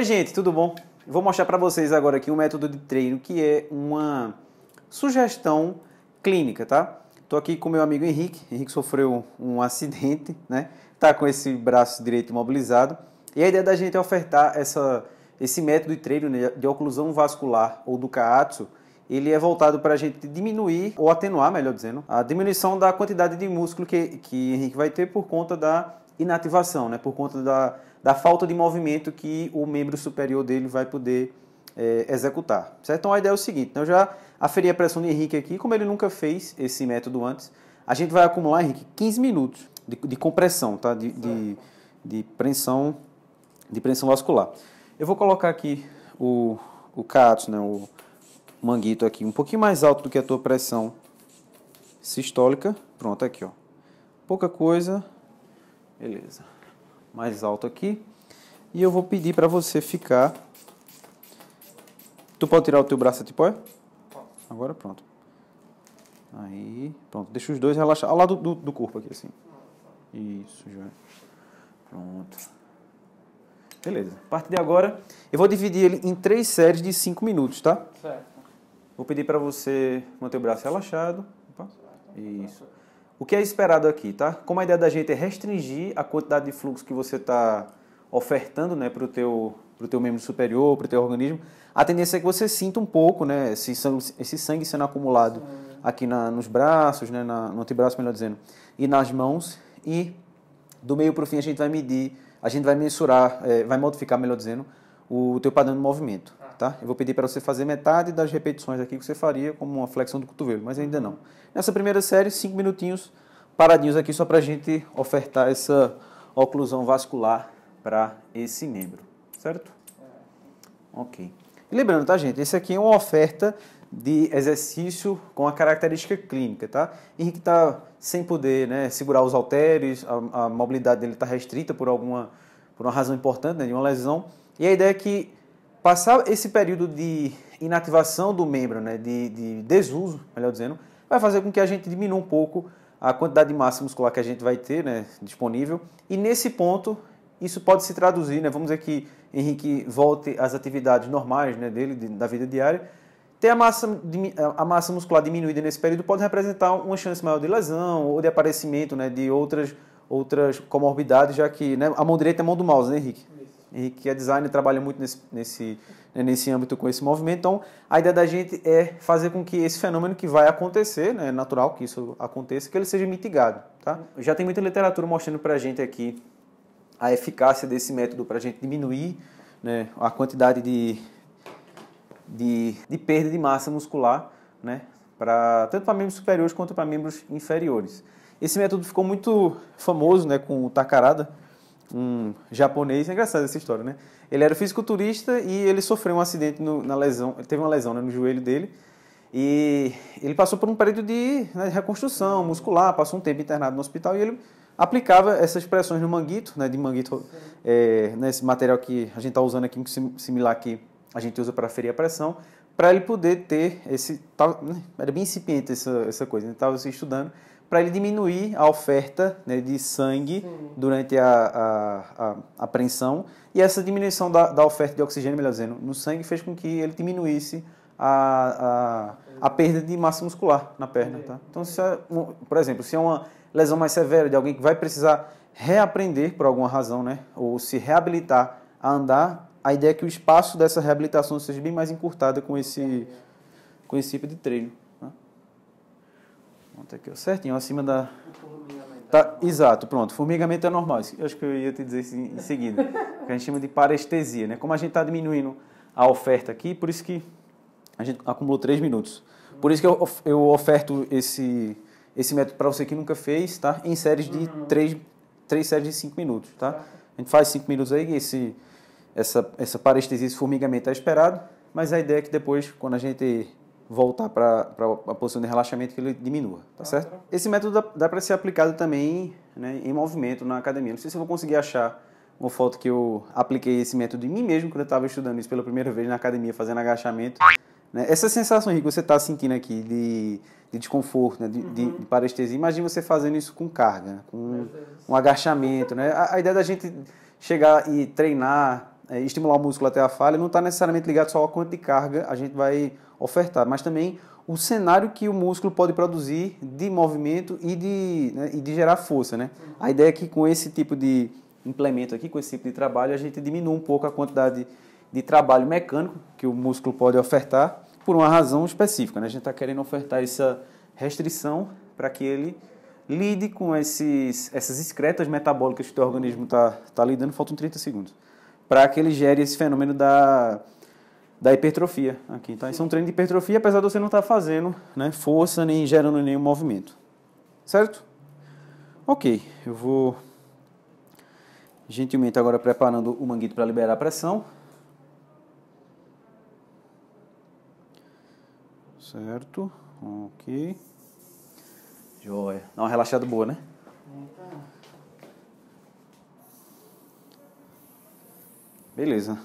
gente, tudo bom? Vou mostrar para vocês agora aqui um método de treino que é uma sugestão clínica, tá? Tô aqui com meu amigo Henrique. Henrique sofreu um acidente, né? Tá com esse braço direito imobilizado. E a ideia da gente é ofertar esse método de treino, né, de oclusão vascular ou do Kaatsu. Ele é voltado para a gente diminuir, ou atenuar, melhor dizendo, a diminuição da quantidade de músculo que Henrique vai ter por conta da inativação, né? Por conta da falta de movimento que o membro superior dele vai poder executar, certo? Então a ideia é o seguinte, então eu já aferi a pressão de Henrique aqui, como ele nunca fez esse método antes, a gente vai acumular, Henrique, 15 minutos de compressão, tá? De pressão vascular. Eu vou colocar aqui o Kaatsu, né? O manguito aqui um pouquinho mais alto do que a tua pressão sistólica. Pronto, aqui, ó. Pouca coisa. Beleza. Mais alto aqui. E eu vou pedir para você ficar... Tu pode tirar o teu braço de pé? Agora pronto. Aí, pronto. Deixa os dois relaxar. Ao lado do corpo aqui, assim. Isso, já. Pronto. Beleza. A partir de agora, eu vou dividir ele em 3 séries de 5 minutos, tá? Certo. Vou pedir para você manter o braço relaxado. Opa. Isso. O que é esperado aqui, tá? Como a ideia da gente é restringir a quantidade de fluxo que você está ofertando, né, para o teu membro superior, para o teu organismo, a tendência é que você sinta um pouco, né, esse sangue sendo acumulado aqui nos braços, né, no antebraço, melhor dizendo, e nas mãos. E do meio para o fim a gente vai medir, a gente vai mensurar, vai modificar, melhor dizendo, o teu padrão de movimento. Tá? Eu vou pedir para você fazer metade das repetições aqui que você faria como uma flexão do cotovelo, mas ainda não. Nessa primeira série, 5 minutinhos paradinhos aqui só para a gente ofertar essa oclusão vascular para esse membro, certo? Ok. E lembrando, tá, gente? Esse aqui é uma oferta de exercício com a característica clínica, tá? Henrique está sem poder, né, segurar os halteres, a mobilidade dele está restrita por uma razão importante, né, de uma lesão. E a ideia é que passar esse período de inativação do membro, né, de desuso, melhor dizendo, vai fazer com que a gente diminua um pouco a quantidade de massa muscular que a gente vai ter, né, disponível. E nesse ponto, isso pode se traduzir, né, vamos dizer que Henrique volte às atividades normais, né, dele, da vida diária. Ter a massa muscular diminuída nesse período pode representar uma chance maior de lesão ou de aparecimento, né, de outras comorbidades, já que, né, a mão direita é a mão do mouse, né, Henrique? Henrique, que é designer, trabalha muito nesse âmbito com esse movimento. Então, a ideia da gente é fazer com que esse fenômeno que vai acontecer, né, é natural que isso aconteça, que ele seja mitigado. Tá? Já tem muita literatura mostrando para a gente aqui a eficácia desse método para a gente diminuir, né, a quantidade de perda de massa muscular, né, tanto para membros superiores quanto para membros inferiores. Esse método ficou muito famoso, né, com o Takarada, um japonês. É engraçada essa história, né? Ele era fisiculturista e ele sofreu um acidente na lesão, ele teve uma lesão, né, no joelho dele, e ele passou por um período de, né, reconstrução muscular, passou um tempo internado no hospital e ele aplicava essas pressões no manguito, né, de manguito, nesse material que a gente está usando aqui, similar que a gente usa para aferir a pressão, para ele poder ter esse tal, né, era bem incipiente essa coisa, ele estava se estudando, para ele diminuir a oferta, né, de sangue durante a apreensão, e essa diminuição da oferta de oxigênio, melhor dizendo, no sangue fez com que ele diminuísse a perda de massa muscular na perna. Tá? Então, por exemplo, se é uma lesão mais severa de alguém que vai precisar reaprender por alguma razão, né, ou se reabilitar a andar, a ideia é que o espaço dessa reabilitação seja bem mais encurtada com esse tipo de treino. Pronto, aqui, ó, certinho, acima da... Tá, exato, pronto. Formigamento é normal. Eu acho que eu ia te dizer isso em seguida. Que a gente chama de parestesia, né? Como a gente está diminuindo a oferta aqui, por isso que a gente acumulou 3 minutos. Por isso que eu oferto esse método para você que nunca fez, tá? Em séries de 3 séries de 5 minutos, tá? A gente faz 5 minutos aí, essa parestesia, esse formigamento é esperado, mas a ideia é que depois, quando a gente voltar para a posição de relaxamento, que ele diminua, tá certo? Esse método dá para ser aplicado também, né, em movimento na academia. Não sei se eu vou conseguir achar uma foto que eu apliquei esse método em mim mesmo, quando eu estava estudando isso pela primeira vez na academia, fazendo agachamento. Né? Essa sensação que você está sentindo aqui de desconforto, né, de parestesia, imagine você fazendo isso com carga, com um agachamento. Né? A ideia da gente chegar e treinar estimular o músculo até a falha, não está necessariamente ligado só ao quanto de carga a gente vai ofertar, mas também o cenário que o músculo pode produzir de movimento e de gerar força, né? A ideia é que com esse tipo de implemento aqui, com esse tipo de trabalho, a gente diminui um pouco a quantidade de trabalho mecânico que o músculo pode ofertar por uma razão específica, né? A gente está querendo ofertar essa restrição para que ele lide com essas excretas metabólicas que o teu organismo está lidando, faltam 30 segundos, para que ele gere esse fenômeno da hipertrofia aqui, tá? Isso é um treino de hipertrofia, apesar de você não estar fazendo, né, força nem gerando nenhum movimento, certo? Ok, eu vou gentilmente agora preparando o manguito para liberar a pressão. Certo, ok. Joia. Dá uma relaxada boa, né? Beleza.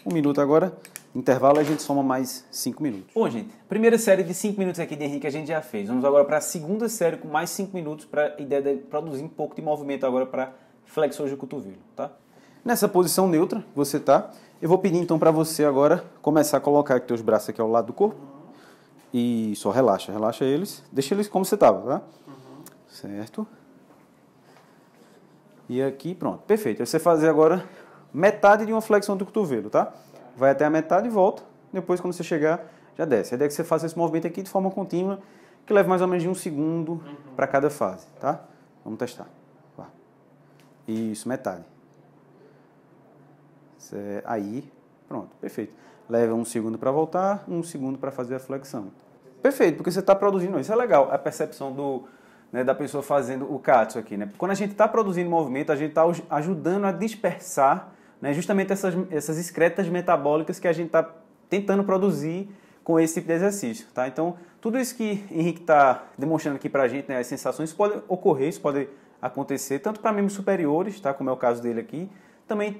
1 minuto agora. Intervalo, a gente soma mais 5 minutos. Bom, gente, primeira série de 5 minutos aqui de Henrique a gente já fez. Vamos agora para a segunda série com mais 5 minutos para a ideia de produzir um pouco de movimento agora para flexor de cotovelo, tá? Nessa posição neutra que você tá, eu vou pedir então para você agora começar a colocar aqui teus braços aqui ao lado do corpo. E só relaxa eles. Deixa eles como você tava, tá? Certo. E aqui, pronto, perfeito. Você fazer agora metade de uma flexão do cotovelo, tá? Vai até a metade e volta. Depois, quando você chegar, já desce. A ideia é que você faça esse movimento aqui de forma contínua, que leva mais ou menos de 1 segundo para cada fase, tá? Vamos testar. Vá. Isso, metade. Aí, pronto, perfeito. Leva 1 segundo para voltar, 1 segundo para fazer a flexão. Perfeito, porque você está produzindo. Isso é legal, a percepção da pessoa fazendo o Katsu aqui, né? Quando a gente está produzindo movimento, a gente está ajudando a dispersar, né, justamente essas excretas metabólicas que a gente está tentando produzir com esse tipo de exercício, tá? Então, tudo isso que o Henrique está demonstrando aqui para a gente, né, as sensações, isso pode ocorrer, isso pode acontecer tanto para membros superiores, tá? Como é o caso dele aqui, também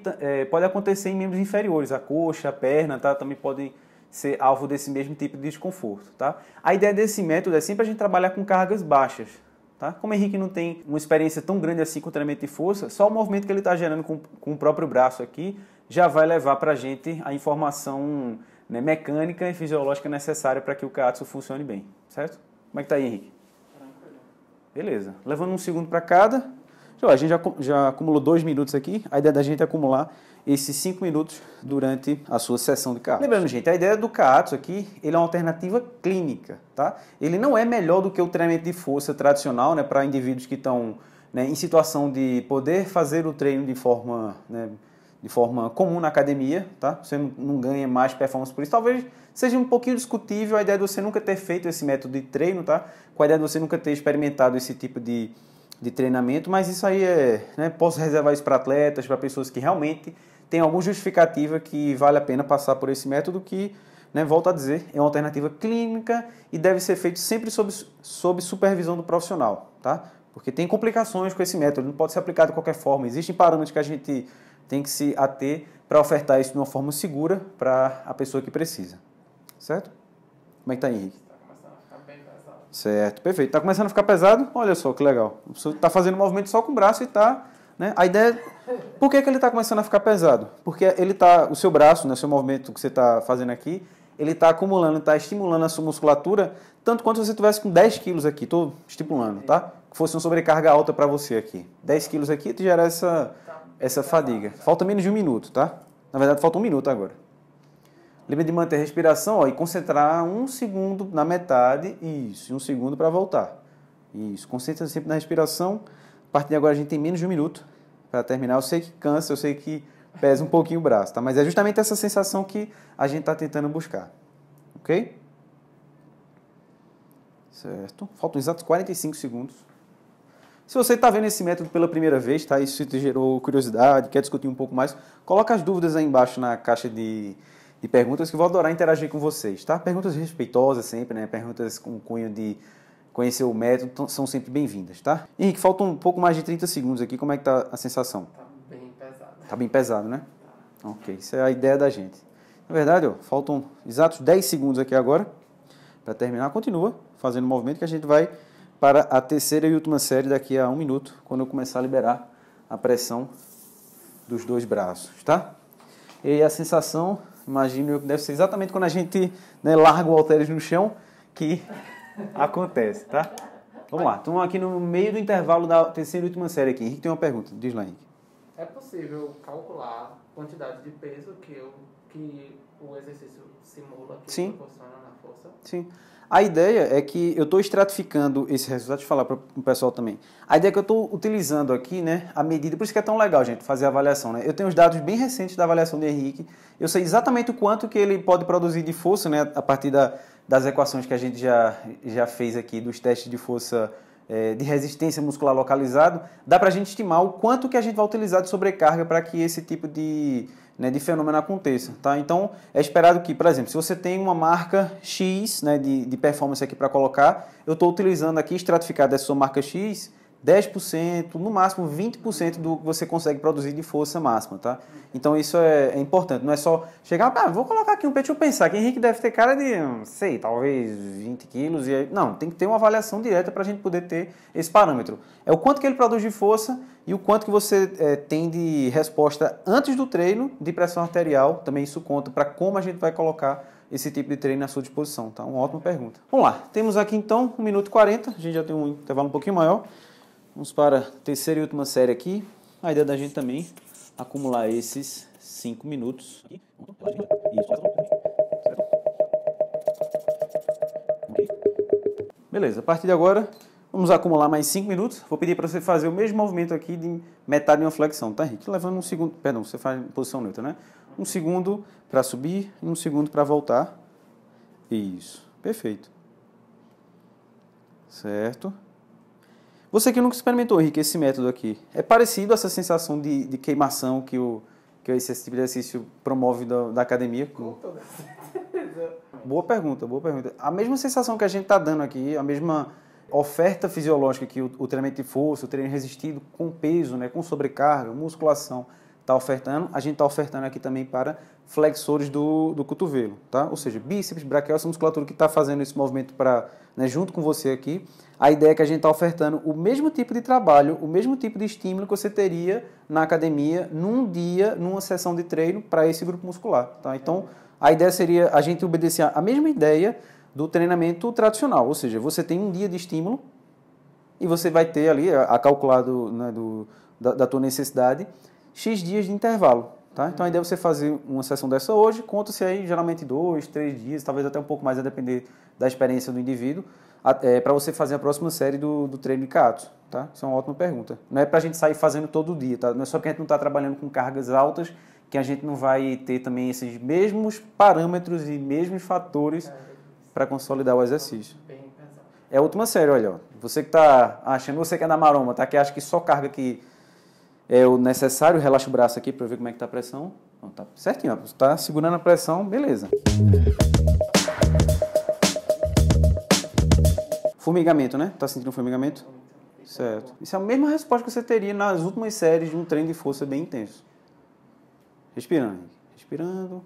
pode acontecer em membros inferiores, a coxa, a perna, tá? Também podem ser alvo desse mesmo tipo de desconforto, tá? A ideia desse método é sempre a gente trabalhar com cargas baixas, tá? Como o Henrique não tem uma experiência tão grande assim com o treinamento de força, só o movimento que ele está gerando com o próprio braço aqui já vai levar para a gente a informação, né, mecânica e fisiológica necessária para que o Katsu funcione bem, certo? Como é que tá aí, Henrique? Tranquilo. Beleza. Levando 1 segundo para cada. A gente já acumulou 2 minutos aqui. A ideia da gente é acumular esses 5 minutos durante a sua sessão de Katsu. Lembrando, gente, a ideia do Katsu aqui, ele é uma alternativa clínica, tá? Ele não é melhor do que o treinamento de força tradicional, né, para indivíduos que estão, né, em situação de poder fazer o treino de forma comum na academia, tá? Você não ganha mais performance por isso. Talvez seja um pouquinho discutível a ideia de você nunca ter feito esse método de treino, tá? Com a ideia de você nunca ter experimentado esse tipo de treinamento, mas isso aí né, posso reservar isso para atletas, para pessoas que realmente têm alguma justificativa que vale a pena passar por esse método que, né, volto a dizer, é uma alternativa clínica e deve ser feito sempre sob supervisão do profissional, tá? Porque tem complicações com esse método, não pode ser aplicado de qualquer forma. Existem parâmetros que a gente tem que se ater para ofertar isso de uma forma segura para a pessoa que precisa, certo? Como é que tá, Henrique? Certo, perfeito. Está começando a ficar pesado? Olha só que legal. Você está fazendo movimento só com o braço e está, né? A ideia... Por que ele está começando a ficar pesado? Porque o seu braço, né, o seu movimento que você está fazendo aqui, ele está acumulando, está estimulando a sua musculatura, tanto quanto se você tivesse com 10 quilos aqui. Estou estipulando, tá? Que fosse uma sobrecarga alta para você aqui. 10 quilos aqui te gera essa fadiga. Falta menos de 1 minuto, tá? Na verdade, falta 1 minuto agora. Lembra de manter a respiração, e concentrar 1 segundo na metade, isso, e 1 segundo para voltar. Isso, concentra sempre na respiração. A partir de agora a gente tem menos de 1 minuto para terminar. Eu sei que cansa, eu sei que pesa um pouquinho o braço, tá? Mas é justamente essa sensação que a gente está tentando buscar. Ok? Certo. Faltam exatos 45 segundos. Se você está vendo esse método pela primeira vez, tá? Isso te gerou curiosidade, quer discutir um pouco mais, coloca as dúvidas aí embaixo na caixa de perguntas que eu vou adorar interagir com vocês, tá? Perguntas respeitosas sempre, né? Perguntas com cunho de conhecer o método são sempre bem-vindas, tá? Henrique, falta um pouco mais de 30 segundos aqui, como é que tá a sensação? Tá bem pesado. Tá bem pesado, né? Tá. Ok, isso é a ideia da gente. Na verdade, ó, faltam exatos 10 segundos aqui agora para terminar. Continua fazendo o movimento que a gente vai para a terceira e última série daqui a 1 minuto, quando eu começar a liberar a pressão dos 2 braços, tá? E a sensação, imagino, deve ser exatamente quando a gente, né, larga o halteres no chão que acontece, tá? Vamos lá, estamos aqui no meio do intervalo da terceira e última série aqui. Henrique tem uma pergunta, diz lá, Henrique. É possível calcular a quantidade de peso que o exercício simula, que Sim. proporciona na força? Sim. A ideia é que eu estou estratificando esse resultado, deixa eu falar para o pessoal também. A ideia é que eu estou utilizando aqui, né, a medida, por isso que é tão legal, gente, fazer a avaliação, né? Eu tenho os dados bem recentes da avaliação do Henrique, eu sei exatamente o quanto que ele pode produzir de força, né, a partir das equações que a gente já fez aqui, dos testes de força de resistência muscular localizado, dá para a gente estimar o quanto que a gente vai utilizar de sobrecarga para que esse tipo de fenômeno aconteça, tá? Então, é esperado que, por exemplo, se você tem uma marca X, né, de performance aqui para colocar, eu estou utilizando aqui, estratificado dessa sua marca X, 10%, no máximo 20% do que você consegue produzir de força máxima, tá? Então, isso é importante. Não é só chegar, vou colocar aqui um peito, deixa eu pensar, que Henrique deve ter cara de, sei, talvez 20 quilos. E aí, não, tem que ter uma avaliação direta para a gente poder ter esse parâmetro. É o quanto que ele produz de força e o quanto que você tem de resposta antes do treino de pressão arterial. Também isso conta para como a gente vai colocar esse tipo de treino à sua disposição, tá? Uma ótima pergunta. Vamos lá, temos aqui então 1 minuto e 40, a gente já tem um intervalo um pouquinho maior. Vamos para a terceira e última série aqui. A ideia da gente também acumular esses 5 minutos. Beleza, a partir de agora, vamos acumular mais 5 minutos. Vou pedir para você fazer o mesmo movimento aqui de metade de uma flexão, tá, Henrique? Levando um segundo, perdão, você faz em posição neutra, né? Um segundo para subir e um segundo para voltar. Isso, perfeito. Certo. Você que nunca experimentou, Henrique, esse método aqui, é parecido a essa sensação de queimação que esse tipo de exercício promove da academia? Com toda certeza. Boa pergunta, boa pergunta. A mesma sensação que a gente está dando aqui, a mesma oferta fisiológica que o treinamento de força, o treino resistido com peso, né, com sobrecarga, musculação, está ofertando, a gente está ofertando aqui também para flexores do cotovelo, tá? Ou seja, bíceps, braquial, essa musculatura que está fazendo esse movimento junto com você aqui. A ideia é que a gente está ofertando o mesmo tipo de trabalho, o mesmo tipo de estímulo que você teria na academia, num dia, numa sessão de treino para esse grupo muscular, tá? Então, a ideia seria a gente obedecer a mesma ideia do treinamento tradicional, ou seja, você tem um dia de estímulo e você vai ter ali, a calculado, né, da tua necessidade, X dias de intervalo, tá? Então a ideia é você fazer uma sessão dessa hoje, conta-se aí geralmente 2, 3 dias, talvez até um pouco mais, a depender da experiência do indivíduo, para você fazer a próxima série do treino de Kaatsu, tá? Isso é uma ótima pergunta. Não é para a gente sair fazendo todo dia, tá? Não é só porque a gente não está trabalhando com cargas altas que a gente não vai ter também esses mesmos parâmetros e mesmos fatores para consolidar o exercício. É a última série, olha, ó. Você que está achando, você que é da maromba, tá? Que acha que só carga aqui é o necessário, relaxa o braço aqui para ver como é que está a pressão. Não, tá certinho, ó. Você está segurando a pressão, beleza. Formigamento, né? Tá sentindo formigamento? Certo. Isso é a mesma resposta que você teria nas últimas séries de um treino de força bem intenso. Respirando. Respirando.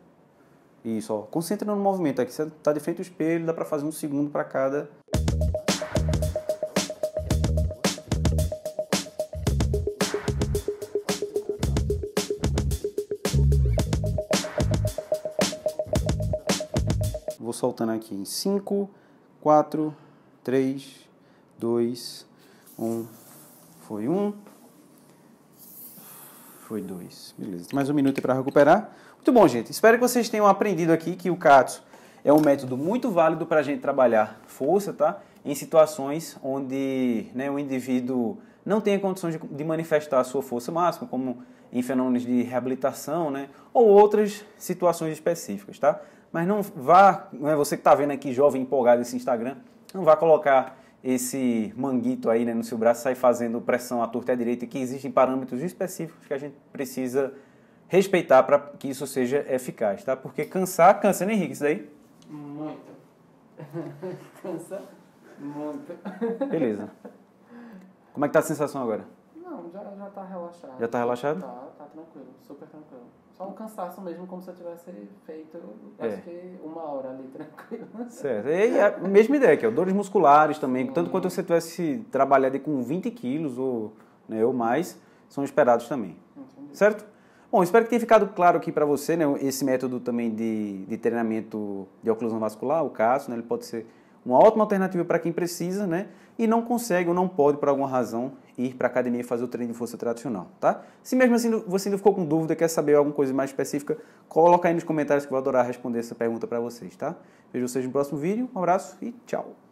Isso, ó. Concentra no movimento aqui. Você tá de frente ao espelho, dá para fazer um segundo para cada. Vou soltando aqui em 5, 4, 3, 2, 1. Foi 1. Foi 2. Beleza. Mais um minuto para recuperar. Muito bom, gente. Espero que vocês tenham aprendido aqui que o Kaatsu é um método muito válido para a gente trabalhar força, tá? Em situações onde, né, o indivíduo não tenha condições de manifestar a sua força máxima, como em fenômenos de reabilitação, né? Ou outras situações específicas, tá? Mas não vá, né, você que está vendo aqui jovem empolgado nesse Instagram, não vá colocar esse manguito aí, né, no seu braço e sair fazendo pressão à torta e à direita, que existem parâmetros específicos que a gente precisa respeitar para que isso seja eficaz, tá? Porque cansa, né, Henrique, isso daí? Muito. Cansa muito. Beleza. Como é que tá a sensação agora? Não, já tá relaxado. Já tá relaxado? Tá tranquilo, super tranquilo. Só um cansaço mesmo, como se eu tivesse feito, acho que 1 hora ali, tranquilo. Certo. E a mesma ideia aqui, ó, dores musculares também, tanto quanto você tivesse trabalhado com 20 quilos ou mais, são esperados também. Entendi. Certo? Bom, espero que tenha ficado claro aqui para você, né, esse método também de treinamento de oclusão vascular, o CASO, né, ele pode ser uma ótima alternativa para quem precisa, né, e não consegue ou não pode, por alguma razão, ir para a academia e fazer o treino de força tradicional, tá? Se mesmo assim você ainda ficou com dúvida, quer saber alguma coisa mais específica, coloca aí nos comentários que eu vou adorar responder essa pergunta para vocês, tá? Vejo vocês no próximo vídeo, um abraço e tchau!